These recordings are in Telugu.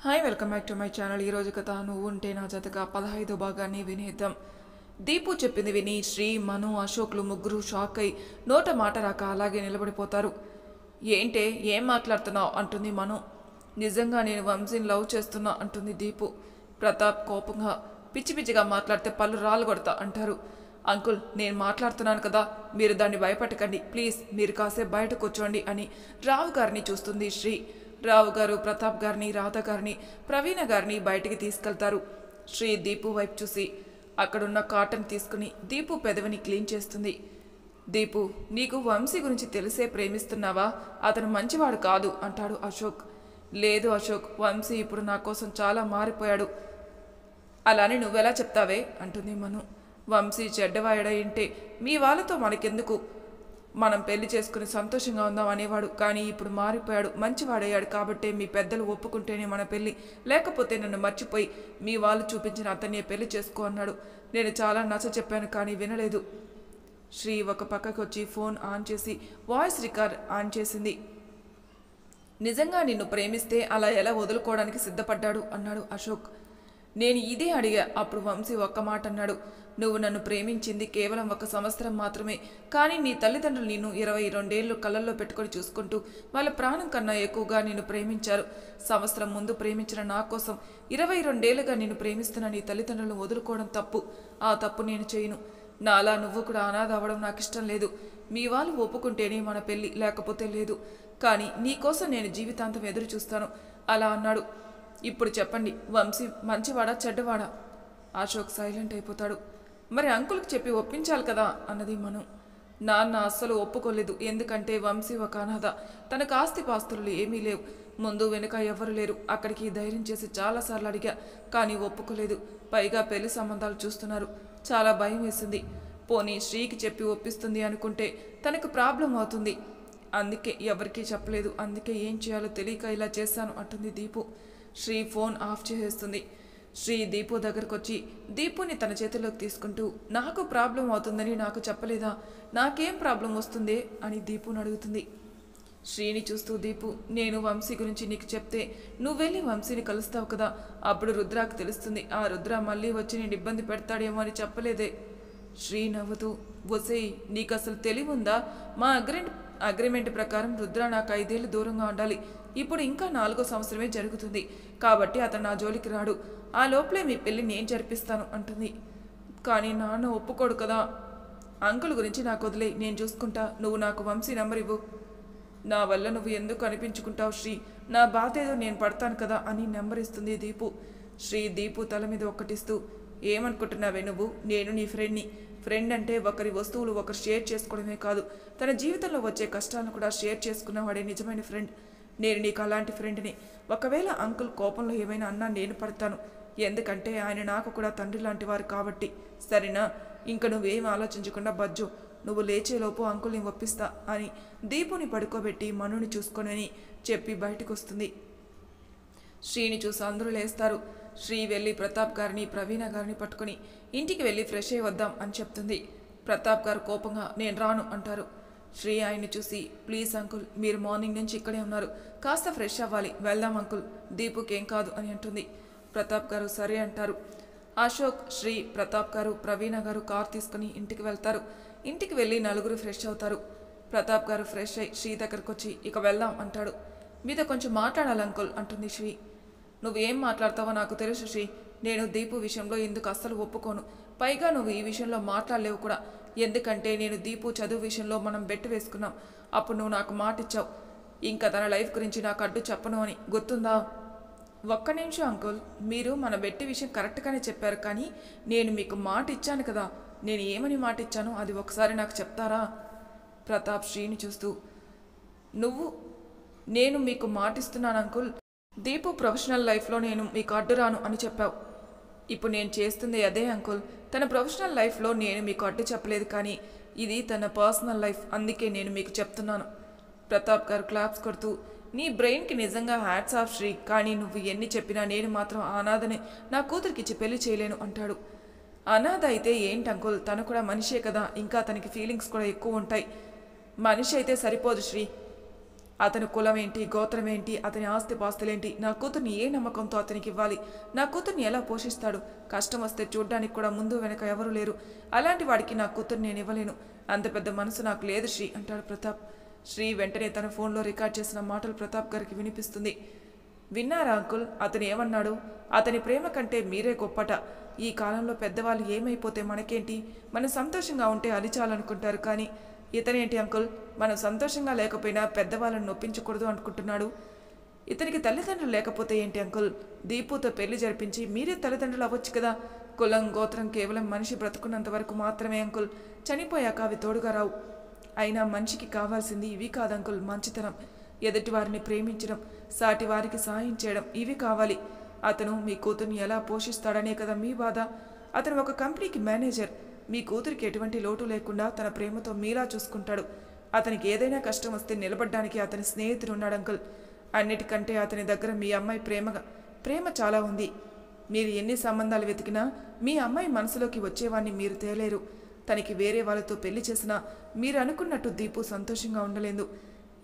Hi welcome back to my channel. ఈరోజు కథ నువ్వు ఉంటే నా జతగా 15వ భాగాన్ని వినేద్దాం. దీపు చెప్పింది విని శ్రీ, మను, అశోక్లు ముగ్గురు షాక్ అయి నోట మాట రాక అలాగే నిలబడిపోతారు. ఏంటే ఏం మాట్లాడుతున్నావు అంటుంది మను. నిజంగా నేను వంశీని లవ్ చేస్తున్నా అంటుంది దీపు. ప్రతాప్ కోపంగా పిచ్చి పిచ్చిగా మాట్లాడితే పళ్ళు రాళ్ళు కొడతా అంటారు. అంకుల్ నేను మాట్లాడుతున్నాను కదా, మీరు దాన్ని భయపెట్టకండి ప్లీజ్, మీరు కాసేపు బయట కూర్చోండి అని రావు గారిని చూస్తుంది శ్రీ. రావు గారు ప్రతాప్ గారిని, రాధ గారిని, ప్రవీణ గారిని బయటికి తీసుకెళ్తారు. శ్రీ దీపు వైపు చూసి అక్కడున్న కాటన్ తీసుకుని దీపు పెదవిని క్లీన్ చేస్తుంది. దీపు, నీకు వంశీ గురించి తెలిసే ప్రేమిస్తున్నావా? అతను మంచివాడు కాదు అంటాడు అశోక్. లేదు అశోక్, వంశీ ఇప్పుడు నా కోసం చాలా మారిపోయాడు. అలానే నువ్వెలా చెప్తావే అంటుంది మను. వంశీ చెడ్డవాడయింటే మీ వాళ్ళతో మనకెందుకు, మనం పెళ్లి చేసుకుని సంతోషంగా ఉందాం అనేవాడు. కానీ ఇప్పుడు మారిపోయాడు, మంచివాడయ్యాడు. కాబట్టే మీ పెద్దలు ఒప్పుకుంటేనే మన పెళ్ళి, లేకపోతే నన్ను మర్చిపోయి మీ వాళ్ళు చూపించిన అతన్నే పెళ్లి చేసుకో అన్నాడు. నేను చాలా నచ్చ చెప్పాను కానీ వినలేదు. శ్రీ ఒక పక్కకు వచ్చి ఫోన్ ఆన్ చేసి వాయిస్ రికార్డ్ ఆన్ చేసింది. నిజంగా నిన్ను ప్రేమిస్తే అలా ఎలా వదులుకోవడానికి సిద్ధపడ్డాడు అన్నాడు అశోక్. నేను ఇదే అడిగా. అప్పుడు వంశీ ఒక్క మాట అన్నాడు, నువ్వు నన్ను ప్రేమించింది కేవలం 1 సంవత్సరం మాత్రమే, కానీ నీ తల్లిదండ్రులు నిన్ను 22 ఏళ్ళు కళ్ళల్లో పెట్టుకొని చూసుకుంటూ వాళ్ళ ప్రాణం కన్నా ఎక్కువగా నిన్ను ప్రేమించారు. సంవత్సరం ముందు ప్రేమించిన నా కోసం 22 ఏళ్ళుగా నిన్ను ప్రేమిస్తున్న నీ తల్లిదండ్రులను వదులుకోవడం తప్పు. ఆ తప్పు నేను చేయను. నాలా నువ్వు కూడా అనాథ అవ్వడం నాకు ఇష్టం లేదు. మీ వాళ్ళు ఒప్పుకుంటేనే మన పెళ్ళి, లేకపోతే లేదు. కానీ నీకోసం నేను జీవితాంతం ఎదురు చూస్తాను అలా అన్నాడు. ఇప్పుడు చెప్పండి, వంశీ మంచివాడా చెడ్డవాడా? అశోక్ సైలెంట్ అయిపోతాడు. మరి అంకుల్కి చెప్పి ఒప్పించాలి కదా అన్నది మను. నాన్న అస్సలు ఒప్పుకోలేదు. ఎందుకంటే వంశీ ఒక అనాథ, తనకు ఆస్తిపాస్తులు ఏమీ లేవు, ముందు వెనుక ఎవరు లేరు. అక్కడికి ధైర్యం చేసి చాలాసార్లు అడిగా కానీ ఒప్పుకోలేదు. పైగా పెళ్లి సంబంధాలు చూస్తున్నారు. చాలా భయం వేసింది. పోనీ శ్రీకి చెప్పి ఒప్పిస్తుంది అనుకుంటే తనకు ప్రాబ్లం అవుతుంది. అందుకే ఎవరికీ చెప్పలేదు. అందుకే ఏం చేయాలో తెలియక ఇలా చేశాను అంటుంది దీపు. శ్రీ ఫోన్ ఆఫ్ చేసేస్తుంది. శ్రీ దీపు దగ్గరకు వచ్చి దీపుని తన చేతిలోకి తీసుకుంటూ, నాకు ప్రాబ్లం అవుతుందని నాకు చెప్పలేదా? నాకేం ప్రాబ్లం వస్తుందే అని దీపుని అడుగుతుంది. శ్రీని చూస్తూ దీపు, నేను వంశీ గురించి నీకు చెప్తే నువ్వు వెళ్ళి వంశీని కలుస్తావు కదా, అప్పుడు రుద్రాకు తెలుస్తుంది. ఆ రుద్ర మళ్ళీ వచ్చి నేను ఇబ్బంది పెడతాడేమో అని చెప్పలేదే. శ్రీ నవ్వుతూ, వసేయ్ నీకు అసలు తెలివుందా? మా అగ్రిమెంట్ ప్రకారం రుద్ర నాకు 5 ఏళ్ళు దూరంగా ఉండాలి. ఇప్పుడు ఇంకా 4వ సంవత్సరమే జరుగుతుంది. కాబట్టి అతను నా జోలికి రాడు. ఆ లోపలే మీ పెళ్ళి నేను జరిపిస్తాను అంటుంది. కానీ నాన్న ఒప్పుకోడు కదా. అంకుల్ గురించి నాకు వదిలే, నేను చూసుకుంటా. నువ్వు నాకు వంశీ నెంబర్ ఇవ్వు. నా వల్ల నువ్వు ఎందుకు అనిపించుకుంటావు శ్రీ? నా బాధ ఏదో నేను పడతాను కదా అని నెంబర్ ఇస్తుంది దీపు. శ్రీ దీపు తల మీద ఒక్కటిస్తూ, ఏమనుకుంటున్నావే నువ్వు? నేను నీ ఫ్రెండ్ని. ఫ్రెండ్ అంటే ఒకరి వస్తువులు ఒకరు షేర్ చేసుకోవడమే కాదు, తన జీవితంలో వచ్చే కష్టాలను కూడా షేర్ చేసుకున్నవాడే నిజమైన ఫ్రెండ్. నేను నీకు అలాంటి ఫ్రెండ్ని. ఒకవేళ అంకుల్ కోపంలో ఏమైనా అన్నా నేను పడతాను. ఎందుకంటే ఆయన నాకు కూడా తండ్రి లాంటి వారు కాబట్టి. సరేనా? ఇంక నువ్వేం ఆలోచించకుండా బజ్జు. నువ్వు లేచేలోపు అంకుల్ని ఒప్పిస్తా అని దీపుని పడుకోబెట్టి మనుని చూసుకొనని చెప్పి బయటకు వస్తుంది. శ్రీని చూసి అందరూ లేస్తారు. శ్రీ వెళ్ళి ప్రతాప్ గారిని, ప్రవీణ గారిని పట్టుకుని ఇంటికి వెళ్ళి ఫ్రెష్ అయ్యి వద్దాం అని చెప్తుంది. ప్రతాప్ గారు కోపంగా నేను రాను అంటారు. శ్రీ ఆయన్ని చూసి, ప్లీజ్ అంకుల్, మీరు మార్నింగ్ నుంచి ఇక్కడే ఉన్నారు, కాస్త ఫ్రెష్ అవ్వాలి, వెళ్దాం అంకుల్, దీపుకేం కాదు అని అంటుంది. ప్రతాప్ గారు సరే అంటారు. అశోక్, శ్రీ, ప్రతాప్ గారు, ప్రవీణ గారు కార్ తీసుకుని ఇంటికి వెళ్తారు. ఇంటికి వెళ్ళి నలుగురు ఫ్రెష్ అవుతారు. ప్రతాప్ గారు ఫ్రెష్ అయ్యి శ్రీ దగ్గరకు వచ్చి ఇక వెళ్దాం అంటాడు. మీతో కొంచెం మాట్లాడాలి అంకుల్ అంటుంది శ్రీ. నువ్వేం మాట్లాడతావో నాకు తెలుసు శ్రీ. నేను దీపు విషయంలో ఎందుకు అస్సలు ఒప్పుకోను. పైగా నువ్వు ఈ విషయంలో మాట్లాడలేవు కూడా. ఎందుకంటే నేను దీపు చదువు విషయంలో మనం బెట్టు వేసుకున్నాం. అప్పుడు నువ్వు నాకు మాట ఇచ్చావు, ఇంకా తన లైఫ్ గురించి నాకు అడ్డు చెప్పను అని, గుర్తుందా? ఒక్క నిమిషం అంకుల్, మీరు మన బెట్టి విషయం కరెక్ట్గానే చెప్పారు, కానీ నేను మీకు మాట ఇచ్చాను కదా. నేను ఏమని మాట ఇచ్చానో అది ఒకసారి నాకు చెప్తారా? ప్రతాప్ శ్రీని చూస్తూ, నేను మీకు మాటిస్తున్నాను అంకుల్, దీపు ప్రొఫెషనల్ లైఫ్లో నేను మీకు అడ్డురాను అని చెప్పావు. ఇప్పుడు నేను చేస్తుంది అదే అంకుల్. తన ప్రొఫెషనల్ లైఫ్లో నేను మీకు అడ్డు చెప్పలేదు, కానీ ఇది తన పర్సనల్ లైఫ్, అందుకే నేను మీకు చెప్తున్నాను. ప్రతాప్ గారు క్లాప్స్ కొడుతూ, నీ బ్రెయిన్కి నిజంగా హ్యాట్స్ ఆఫ్ శ్రీ. కానీ నువ్వు ఎన్ని చెప్పినా నేను మాత్రం అనాథనే నా కూతురికిచ్చి పెళ్లి చేయలేను అంటాడు. అనాథ అయితే ఏంటి అంకుల్, తను కూడా మనిషే కదా, ఇంకా తనకి ఫీలింగ్స్ కూడా ఎక్కువ ఉంటాయి. మనిషి అయితే సరిపోదు శ్రీ, అతని కులం ఏంటి, గోత్రం ఏంటి, అతని ఆస్తిపాస్తులేంటి, నా కూతుర్ని ఏ నమ్మకంతో అతనికి ఇవ్వాలి, నా కూతుర్ని ఎలా పోషిస్తాడు, కష్టం వస్తే చూడ్డానికి కూడా ముందు వెనక ఎవరూ లేరు, అలాంటి వాడికి నా కూతుర్ని నేను ఇవ్వలేను, అంత పెద్ద మనసు నాకు లేదు శ్రీ అంటాడు ప్రతాప్. శ్రీ వెంటనే తన ఫోన్లో రికార్డ్ చేసిన మాటలు ప్రతాప్ గారికి వినిపిస్తుంది. విన్నారా అంకుల్, అతను ఏమన్నాడు, అతని ప్రేమ కంటే మీరే గొప్పట, ఈ కాలంలో పెద్దవాళ్ళు ఏమైపోతే మనకేంటి, మనం సంతోషంగా ఉంటే అది చాలనుకుంటారు, కానీ ఇతనేంటి అంకుల్, మనం సంతోషంగా లేకపోయినా పెద్దవాళ్ళని నొప్పించకూడదు అనుకుంటున్నాడు. ఇతనికి తల్లిదండ్రులు లేకపోతే ఏంటి అంకుల్, దీపుతో పెళ్లి జరిపించి మీరే తల్లిదండ్రులు అవ్వచ్చు కదా. కులం గోత్రం కేవలం మనిషి బ్రతుకున్నంత వరకు మాత్రమే అంకుల్, చనిపోయాక అవి తోడుగా రావు. అయినా మనిషికి కావాల్సింది ఇవి కాదంకుల్, మంచితనం, ఎదుటి వారిని ప్రేమించడం, సాటి వారికి సహాయం చేయడం, ఇవి కావాలి. అతను మీ కూతుర్ని ఎలా పోషిస్తాడనే కదా మీ బాధ. అతను ఒక కంపెనీకి మేనేజర్, మీ కూతురికి ఎటువంటి లోటు లేకుండా తన ప్రేమతో మీలా చూసుకుంటాడు. అతనికి ఏదైనా కష్టం వస్తే నిలబడ్డానికి అతని స్నేహితుడు ఉన్నాడు అంకుల్. అన్నిటికంటే అతని దగ్గర మీ అమ్మాయి ప్రేమ చాలా ఉంది. మీరు ఎన్ని సంబంధాలు వెతికినా మీ అమ్మాయి మనసులోకి వచ్చేవాడిని మీరు తేలేరు. తనకి వేరే వాళ్ళతో పెళ్లి చేసినా మీరు అనుకున్నట్టు దీపు సంతోషంగా ఉండలేదు.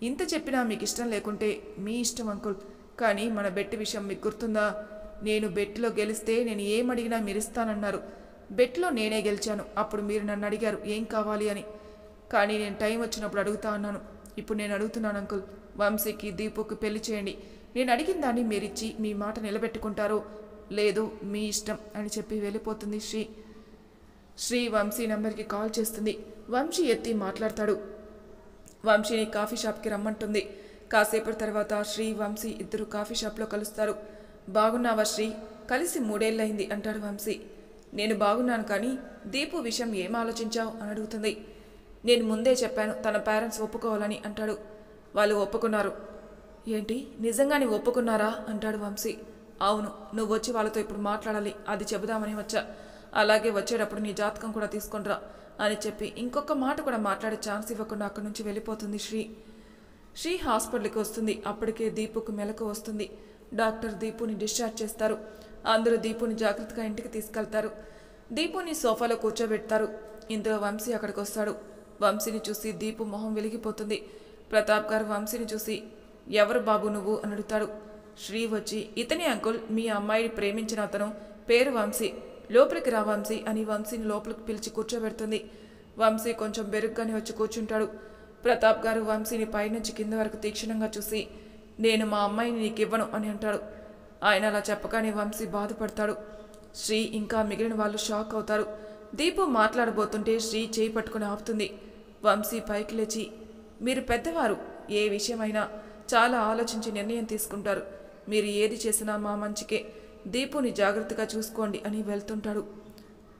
ఇంత చెప్పినా మీకు ఇష్టం లేకుంటే మీ ఇష్టం అంకుల్, కానీ మన బెట్ విషయం మీకు గుర్తుందా? నేను బెట్లో గెలిస్తే నేను ఏమడిగినా మీరు ఇస్తానన్నారు. బెట్లో నేనే గెలిచాను, అప్పుడు మీరు నన్ను అడిగారు ఏం కావాలి అని, కానీ నేను టైం వచ్చినప్పుడు అడుగుతా అన్నాను. ఇప్పుడు నేను అడుగుతున్నాను అంకుల్, వంశీకి దీపుకి పెళ్లి చేయండి. నేను అడిగిన దాన్ని మీరిచ్చి మీ మాట నిలబెట్టుకుంటారో లేదు మీ ఇష్టం అని చెప్పి వెళ్ళిపోతుంది శ్రీ వంశీ నెంబర్కి కాల్ చేస్తుంది. వంశీ ఎత్తి మాట్లాడతాడు. వంశీని కాఫీ షాప్కి రమ్మంటుంది. కాసేపటి తర్వాత శ్రీ వంశీ ఇద్దరు కాఫీ షాప్లో కలుస్తారు. బాగున్నావా శ్రీ, కలిసి 3 ఏళ్ళయింది అంటాడు వంశీ. నేను బాగున్నాను, కానీ దీపు విషయం ఏం ఆలోచించావు అని అడుగుతుంది. నేను ముందే చెప్పాను తన పేరెంట్స్ ఒప్పుకోవాలని అంటాడు. వాళ్ళు ఒప్పుకున్నారు. ఏంటి, నిజంగానే ఒప్పుకున్నారా అంటాడు వంశీ. అవును, నువ్వు వచ్చి వాళ్ళతో ఇప్పుడు మాట్లాడాలి, అది చెబుదామని వచ్చా. అలాగే వచ్చేటప్పుడు నీ జాతకం కూడా తీసుకొనిరా అని చెప్పి ఇంకొక మాట కూడా మాట్లాడే ఛాన్స్ ఇవ్వకుండా అక్కడి నుంచి వెళ్ళిపోతుంది శ్రీ హాస్పిటల్కి వస్తుంది. అప్పటికే దీపుకు మెలకు వస్తుంది. డాక్టర్ దీపుని డిశ్చార్జ్ చేస్తారు. అందరూ దీపుని జాగ్రత్తగా ఇంటికి తీసుకెళ్తారు. దీపుని సోఫాలో కూర్చోబెడతారు. ఇందులో వంశీ అక్కడికి వస్తాడు. వంశీని చూసి దీపు మొహం వెలిగిపోతుంది. ప్రతాప్ గారు వంశీని చూసి ఎవరు బాబు నువ్వు అని అడుగుతాడు. శ్రీ వచ్చి ఇతనే అంకుల్, మీ అమ్మాయిని ప్రేమించిన అతను, పేరు వంశీ, లోపలికి రా వంశీ అని వంశీని లోపలికి పిలిచి కూర్చోబెడుతుంది. వంశీ కొంచెం బెరుగ్గానే వచ్చి కూర్చుంటాడు. ప్రతాప్ గారు వంశీని పైనుంచి కింద వరకు తీక్షణంగా చూసి నేను మా అమ్మాయిని నీకు ఇవ్వను అని అంటాడు. ఆయన అలా చెప్పగానే వంశీ బాధపడతాడు. శ్రీ ఇంకా మిగిలిన వాళ్ళు షాక్ అవుతారు. దీపు మాట్లాడబోతుంటే శ్రీ చేయి పట్టుకుని ఆపుతుంది. వంశీ పైకి లేచి మీరు పెద్దవారు, ఏ విషయమైనా చాలా ఆలోచించి నిర్ణయం తీసుకుంటారు. మీరు ఏది చేసినా మా మంచికే, దీపుని జాగ్రత్తగా చూసుకోండి అని వెళ్తుంటాడు.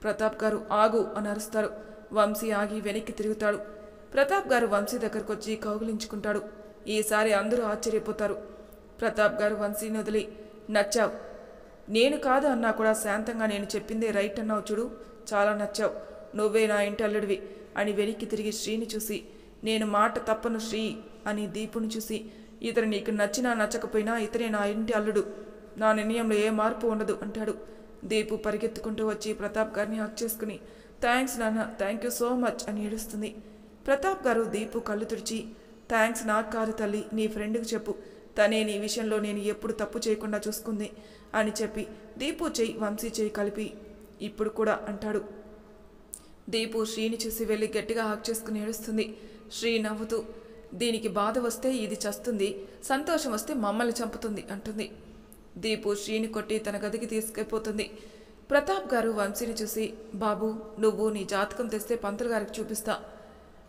ప్రతాప్ గారు ఆగు అని అరుస్తారు. వంశీ ఆగి వెనక్కి తిరుగుతాడు. ప్రతాప్ గారు వంశీ దగ్గరకు వచ్చి కౌగిలించుకుంటాడు. ఈసారి అందరూ ఆశ్చర్యపోతారు. ప్రతాప్ గారు వంశీని వదిలి నచ్చావు, నేను కాదు అన్నా కూడా శాంతంగా నేను చెప్పిందే రైట్ అన్నావు చూడు, చాలా నచ్చావు, నువ్వే నా ఇంటి అల్లుడివి అని వెనక్కి తిరిగి శ్రీని చూసి నేను మాట తప్పను శ్రీ అని దీపుని చూసి ఇతను నీకు నచ్చినా నచ్చకపోయినా ఇతనే నా ఇంటి అల్లుడు, నా నిర్ణయంలో ఏ మార్పు ఉండదు అంటాడు. దీపు పరిగెత్తుకుంటూ వచ్చి ప్రతాప్ గారిని హక్ చేసుకుని థ్యాంక్స్ నాన్న, థ్యాంక్ యూ సో మచ్ అని ఏడుస్తుంది. ప్రతాప్ గారు దీపు కళ్ళు తుడిచి థ్యాంక్స్ నాకు కాదు తల్లి, నీ ఫ్రెండ్కి చెప్పు, తనే నీ విషయంలో నేను ఎప్పుడు తప్పు చేయకుండా చూసుకుంది అని చెప్పి దీపు చెయ్యి వంశీ చెయ్యి కలిపి ఇప్పుడు కూడా అంటాడు. దీపు శ్రీని చూసి వెళ్ళి గట్టిగా హక్ చేసుకుని ఏడుస్తుంది. శ్రీ నవ్వుతూ దీనికి బాధ వస్తే ఇది చస్తుంది, సంతోషం వస్తే మమ్మల్ని చంపుతుంది అంటుంది. దీపు శ్రీని కొట్టి తన గదికి తీసుకెళ్ళిపోతుంది. ప్రతాప్ గారు వంశీని చూసి బాబు నువ్వు నీ జాతకం తెస్తే పంతులు గారికి చూపిస్తా.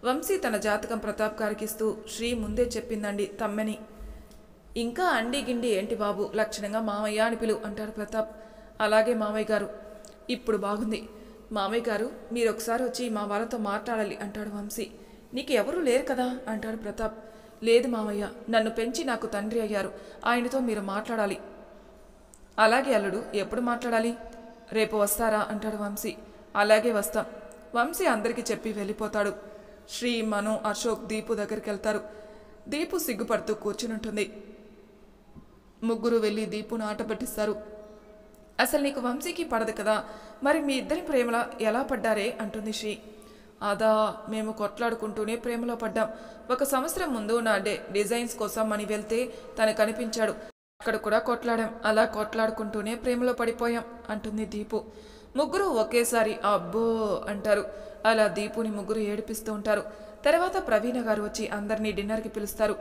వంశీ తన జాతకం ప్రతాప్ గారికి ఇస్తూ శ్రీ ముందే చెప్పిందండి తమ్మెని. ఇంకా అండి గిండి ఏంటి బాబు, లక్షణంగా మామయ్య అని పిలువు అంటాడు ప్రతాప్. అలాగే మామయ్య గారు, ఇప్పుడు బాగుంది. మామయ్య గారు మీరు ఒకసారి వచ్చి మా వాళ్ళతో మాట్లాడాలి అంటాడు వంశీ. నీకు ఎవరూ లేరు కదా అంటాడు ప్రతాప్. లేదు మామయ్య, నన్ను పెంచి నాకు తండ్రి అయ్యారు, ఆయనతో మీరు మాట్లాడాలి. అలాగే అల్లుడు, ఎప్పుడు మాట్లాడాలి? రేపు వస్తారా అంటాడు వంశీ. అలాగే వస్తాం. వంశీ అందరికీ చెప్పి వెళ్ళిపోతాడు. శ్రీ మను అశోక్ దీపు దగ్గరికి వెళ్తారు. దీపు సిగ్గుపడుతూ కూర్చునుంటుంది. ముగ్గురు వెళ్ళి దీపును ఆట పట్టిస్తారు. అసలు నీకు వంశీకి పడదు కదా, మరి మీ ఇద్దరి ప్రేమలా ఎలా పడ్డారే అంటుంది శ్రీ. అదా, మేము కొట్లాడుకుంటూనే ప్రేమలో పడ్డాం. 1 సంవత్సరం ముందు నా డిజైన్స్ కోసం అని వెళ్తే తను కనిపించాడు. అక్కడ కూడా కొట్లాడాం. అలా కొట్లాడుకుంటూనే ప్రేమలో పడిపోయాం అంటుంది దీపు. ముగ్గురు ఒకేసారి అబ్బో అంటారు. అలా దీపుని ముగ్గురు ఏడిపిస్తూ ఉంటారు. తర్వాత ప్రవీణ గారు వచ్చి అందరినీ డిన్నర్కి పిలుస్తారు.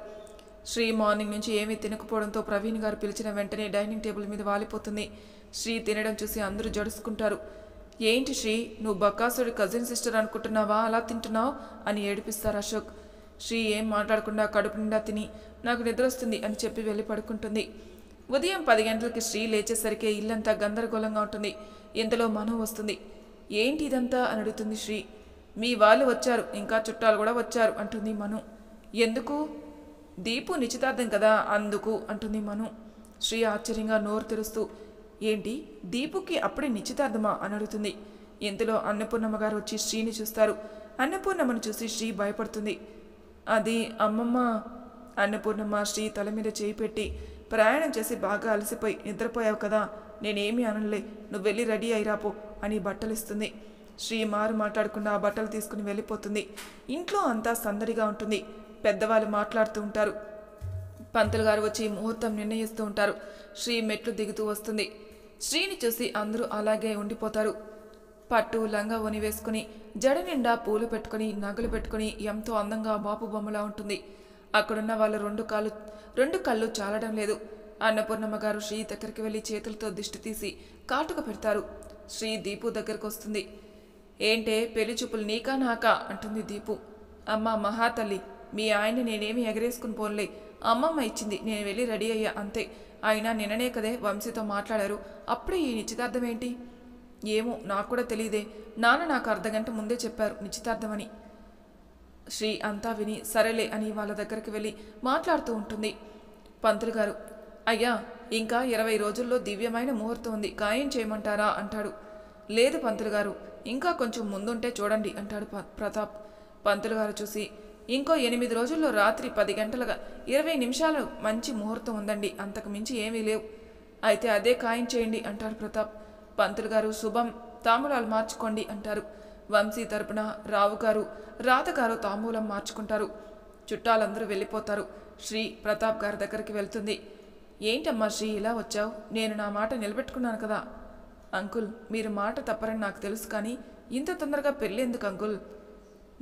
శ్రీ మార్నింగ్ నుంచి ఏమీ తినకపోవడంతో ప్రవీణ్ గారు పిలిచిన వెంటనే డైనింగ్ టేబుల్ మీద వాలిపోతుంది. శ్రీ తినడం చూసి అందరూ జడుసుకుంటారు. ఏంటి శ్రీ, నువ్వు బక్కాసుడి కజిన్ సిస్టర్ అనుకుంటున్నావా, అలా తింటున్నావు అని ఏడిపిస్తారు అశోక్. శ్రీ ఏం మాట్లాడకుండా కడుపు నిండా తిని నాకు నిద్ర వస్తుంది అని చెప్పి వెళ్ళి పడుకుంటుంది. ఉదయం 10 గంటలకి శ్రీ లేచేసరికి ఇల్లంతా గందరగోళంగా ఉంటుంది. ఇంతలో మను వస్తుంది. ఏంటి ఇదంతా అని అడుగుతుంది శ్రీ. మీ వాళ్ళు వచ్చారు, ఇంకా చుట్టాలు కూడా వచ్చారు అంటుంది మను. ఎందుకు? దీపు నిశ్చితార్థం కదా అందుకు అంటుంది మను. శ్రీ ఆశ్చర్యంగా నోరు తెరుస్తూ ఏంటి, దీపుకి అప్పుడే నిశ్చితార్థమా అని అడుగుతుంది. ఇంతలో అన్నపూర్ణమ్మ గారు వచ్చి శ్రీని చూస్తారు. అన్నపూర్ణమ్మను చూసి శ్రీ భయపడుతుంది. అది అమ్మమ్మ. అన్నపూర్ణమ్మ శ్రీ తల మీద చేయి పెట్టి, ప్రయాణం చేసి బాగా అలసిపోయి నిద్రపోయావు కదా, నేనేమీ అనలే, నువ్వు వెళ్ళి రెడీ అయిరాపో అని బట్టలు ఇస్తుంది. శ్రీ మారు మాట్లాడకుండా ఆ బట్టలు తీసుకుని వెళ్ళిపోతుంది. ఇంట్లో అంతా సందడిగా ఉంటుంది. పెద్దవాళ్ళు మాట్లాడుతూ ఉంటారు. పంతులు గారు వచ్చి ముహూర్తం నిర్ణయిస్తూ ఉంటారు. శ్రీ మెట్లు దిగుతూ వస్తుంది. శ్రీని చూసి అందరూ అలాగే ఉండిపోతారు. పట్టు లంగా ఒని వేసుకుని జడ నిండా పూలు పెట్టుకుని నగలు పెట్టుకుని ఎంతో అందంగా బాపు బొమ్మలా ఉంటుంది. అక్కడున్న వాళ్ళ రెండు కళ్ళు చాలడం లేదు. అన్నపూర్ణమ్మ గారు శ్రీ దగ్గరికి వెళ్ళి చేతులతో దిష్టి తీసి కాటుక పెడతారు. శ్రీ దీపు దగ్గరకు వస్తుంది. ఏంటే, పెళ్లి చూపులు నీకా నాకా అంటుంది దీపు. అమ్మ మహాతల్లి, మీ ఆయన్ని నేనేమి ఎగరేసుకుని పోన్లే, అమ్మమ్మ ఇచ్చింది, నేను వెళ్ళి రెడీ అయ్యా అంతే. అయినా నిన్ననే కదే వంశీతో మాట్లాడారు, అప్పుడే ఈ నిశ్చితార్థం ఏంటి? ఏమో నాకు కూడా తెలియదే, నాన్న నాకు అర్ధగంట ముందే చెప్పారు నిశ్చితార్థమని. శ్రీ అంతా విని సరేలే అని వాళ్ళ దగ్గరికి వెళ్ళి మాట్లాడుతూ ఉంటుంది. పంతులు గారు, అయ్యా ఇంకా 20 రోజుల్లో దివ్యమైన ముహూర్తం ఉంది, ఖాయం చేయమంటారా అంటాడు. లేదు పంతులు గారు, ఇంకా కొంచెం ముందుంటే చూడండి అంటాడు ప్రతాప్. పంతులు గారు చూసి, ఇంకో 8 రోజుల్లో రాత్రి 10 గంటలుగా 20 నిమిషాలు మంచి ముహూర్తం ఉందండి, అంతకు మించి ఏమీ లేవు, అయితే అదే ఖాయం చేయండి అంటాడు ప్రతాప్. పంతులు గారు, శుభం, తాంబూలాలు మార్చుకోండి అంటారు. వంశీ తరపున రావు గారు రాధ గారు తాంబూలం మార్చుకుంటారు. చుట్టాలందరూ వెళ్ళిపోతారు. శ్రీ ప్రతాప్ గారి దగ్గరికి వెళ్తుంది. ఏంటమ్మా శ్రీ ఇలా వచ్చావు, నేను నా మాట నిలబెట్టుకున్నాను కదా. అంకుల్, మీరు మాట తప్పరని నాకు తెలుసు, కానీ ఇంత తొందరగా పెళ్ళేందుకు అంకుల్?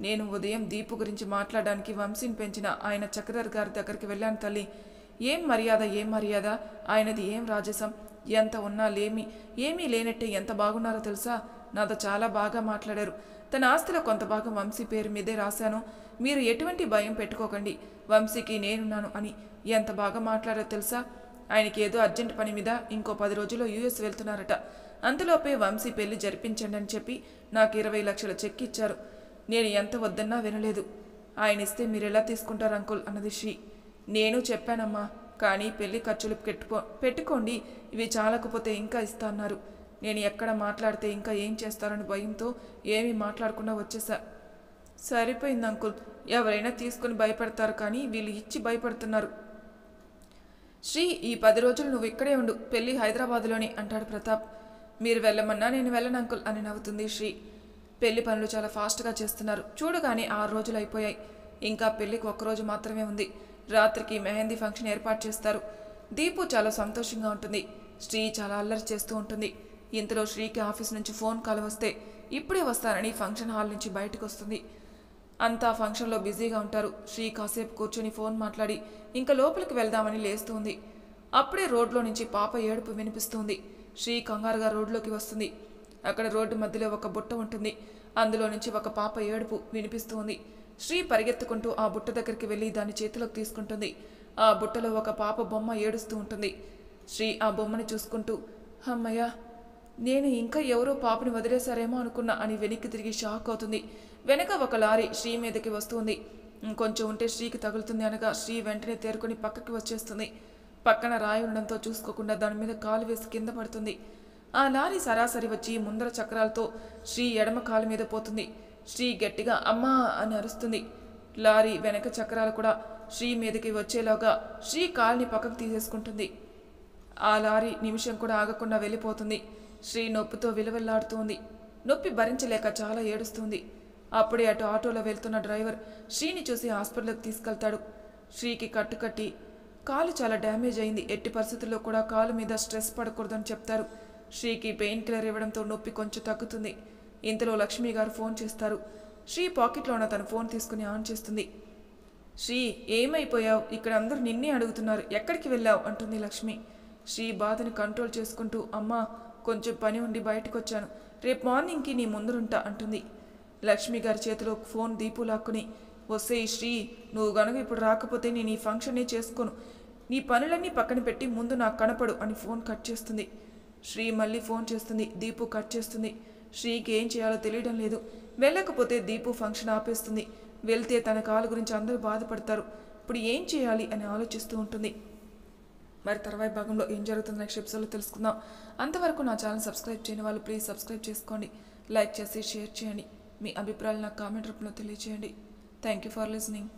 నేను ఉదయం దీపు గురించి మాట్లాడడానికి వంశీని పెంచిన ఆయన చక్రధర్ గారి దగ్గరికి వెళ్ళాను తల్లి. ఏం మర్యాద, ఆయనది ఏం రాజసం, ఎంత ఉన్నా ఏమీ లేనట్టే ఎంత బాగున్నారో తెలుసా. నాతో చాలా బాగా మాట్లాడారు. తన ఆస్తిలో కొంత భాగం వంశీ పేరు మీదే రాశాను, మీరు ఎటువంటి భయం పెట్టుకోకండి, వంశీకి నేనున్నాను అని ఎంత బాగా మాట్లాడారో తెలుసా. ఆయనకి ఏదో అర్జెంట్ పని మీద ఇంకో 10 రోజుల్లో యుఎస్ వెళ్తున్నారట. అంతలోపే వంశీ పెళ్లి జరిపించండి అని చెప్పి నాకు 20 లక్షల చెక్ ఇచ్చారు. నేను ఎంత వద్దన్నా వినలేదు. ఆయన ఇస్తే మీరు ఎలా తీసుకుంటారు అంకుల్ అన్నది శ్రీ. నేను చెప్పానమ్మా, కానీ పెళ్లి ఖర్చులు పెట్టుకోండి, ఇవి చాలకపోతే ఇంకా ఇస్తా అన్నారు. నేను ఎక్కడ మాట్లాడితే ఇంకా ఏం చేస్తారని భయంతో ఏమీ మాట్లాడకుండా వచ్చేసా. సరిపోయింది అంకుల్, ఎవరైనా తీసుకుని భయపడతారు, కానీ వీళ్ళు ఇచ్చి భయపడుతున్నారు. శ్రీ, ఈ 10 రోజులు నువ్వు ఇక్కడే ఉండు, పెళ్లి హైదరాబాద్లోని అంటాడు ప్రతాప్. మీరు వెళ్ళమన్నా నేను వెళ్ళను అంకుల్ అని నవ్వుతుంది శ్రీ. పెళ్లి పనులు చాలా ఫాస్ట్గా చేస్తున్నారు. చూడగానే 6 రోజులు అయిపోయాయి. ఇంకా పెళ్లికి 1 రోజు మాత్రమే ఉంది. రాత్రికి మెహందీ ఫంక్షన్ ఏర్పాటు చేస్తారు. దీపు చాలా సంతోషంగా ఉంటుంది. శ్రీ చాలా అల్లరి చేస్తూ ఉంటుంది. ఇంతలో శ్రీకి ఆఫీస్ నుంచి ఫోన్ కాల్ వస్తే ఇప్పుడే వస్తానని ఫంక్షన్ హాల్ నుంచి బయటకు వస్తుంది. అంతా ఫంక్షన్లో బిజీగా ఉంటారు. శ్రీ కాసేపు కూర్చొని ఫోన్ మాట్లాడి ఇంకా లోపలికి వెళ్దామని లేస్తుంది. అప్పుడే రోడ్లో నుంచి పాప ఏడుపు వినిపిస్తుంది. శ్రీ కంగారుగా రోడ్లోకి వస్తుంది. అక్కడ రోడ్డు మధ్యలో ఒక బుట్ట ఉంటుంది. అందులో నుంచి ఒక పాప ఏడుపు వినిపిస్తుంది. శ్రీ పరిగెత్తుకుంటూ ఆ బుట్ట దగ్గరికి వెళ్ళి దాన్ని చేతిలోకి తీసుకుంటుంది. ఆ బుట్టలో ఒక పాప బొమ్మ ఏడుస్తూ ఉంటుంది. శ్రీ ఆ బొమ్మని చూసుకుంటూ, అమ్మయ్య, నేను ఇంకా ఎవరో పాపని వదిలేశారేమో అనుకున్నా అని వెనక్కి తిరిగి షాక్ అవుతుంది. వెనక ఒక లారీ శ్రీ మీదకి వస్తుంది. ఇంకొంచెం ఉంటే శ్రీకి తగులుతుంది అనగా శ్రీ వెంటనే తేరుకొని పక్కకి వచ్చేస్తుంది. పక్కన రాయి ఉండడంతో చూసుకోకుండా దాని మీద కాలు వేసి కింద పడుతుంది. ఆ లారీ సరాసరి వచ్చి ముందర చక్రాలతో శ్రీ ఎడమ కాలు మీద పోతుంది. శ్రీ గట్టిగా అమ్మా అని అరుస్తుంది. లారీ వెనక చక్రాలు కూడా శ్రీ మీదకి వచ్చేలోగా శ్రీ కాలుని పక్కకు తీసేసుకుంటుంది. ఆ లారీ నిమిషం కూడా ఆగకుండా వెళ్ళిపోతుంది. శ్రీ నొప్పితో విలువెల్లాడుతుంది. నొప్పి భరించలేక చాలా ఏడుస్తుంది. అప్పుడే అటు ఆటోలో వెళ్తున్న డ్రైవర్ శ్రీని చూసి హాస్పిటల్కి తీసుకెళ్తాడు. శ్రీకి కట్టుకట్టి కాలు చాలా డ్యామేజ్ అయింది, ఎట్టి పరిస్థితుల్లో కూడా కాలు మీద స్ట్రెస్ పడకూడదని చెప్తారు. శ్రీకి పెయిన్ కిల్లర్ ఇవ్వడంతో నొప్పి కొంచెం తగ్గుతుంది. ఇంతలో లక్ష్మి గారు ఫోన్ చేస్తారు. శ్రీ పాకెట్లో ఉన్న తన ఫోన్ తీసుకుని ఆన్ చేస్తుంది. శ్రీ, ఏమైపోయావు? ఇక్కడ అందరూ నిన్నే అడుగుతున్నారు, ఎక్కడికి వెళ్ళావు అంటుంది లక్ష్మి. శ్రీ బాధని కంట్రోల్ చేసుకుంటూ, అమ్మా కొంచెం పని ఉండి బయటకు వచ్చాను, రేపు మార్నింగ్కి నీ ముందుంటా అంటుంది. లక్ష్మి గారి చేతిలో ఫోన్ దీపు లాక్కుని, వస్తే శ్రీ, నువ్వు గనుక ఇప్పుడు రాకపోతే నేను ఈ ఫంక్షనే చేసుకోను, నీ పనులన్నీ పక్కన పెట్టి ముందు నాకు కనపడు అని ఫోన్ కట్ చేస్తుంది. శ్రీ మళ్ళీ ఫోన్ చేస్తుంది. దీపు కట్ చేస్తుంది. శ్రీకి ఏం చేయాలో తెలియడం లేదు. వెళ్ళకపోతే దీపు ఫంక్షన్ ఆపేస్తుంది, వెళ్తే తన కాలు గురించి అందరూ బాధపడతారు. ఇప్పుడు ఏం చేయాలి అని ఆలోచిస్తూ ఉంటుంది. మరి తర్వాయి భాగంలో ఏం జరుగుతుంది నెక్స్ట్ ఎపిసోడ్లో తెలుసుకుందాం. అంతవరకు నా ఛానల్ సబ్స్క్రైబ్ చేయని వాళ్ళు ప్లీజ్ సబ్స్క్రైబ్ చేసుకోండి, లైక్ చేసి షేర్ చేయండి, మీ అభిప్రాయాలు నాకు కామెంట్ రూపంలో తెలియజేయండి. Thank you for listening.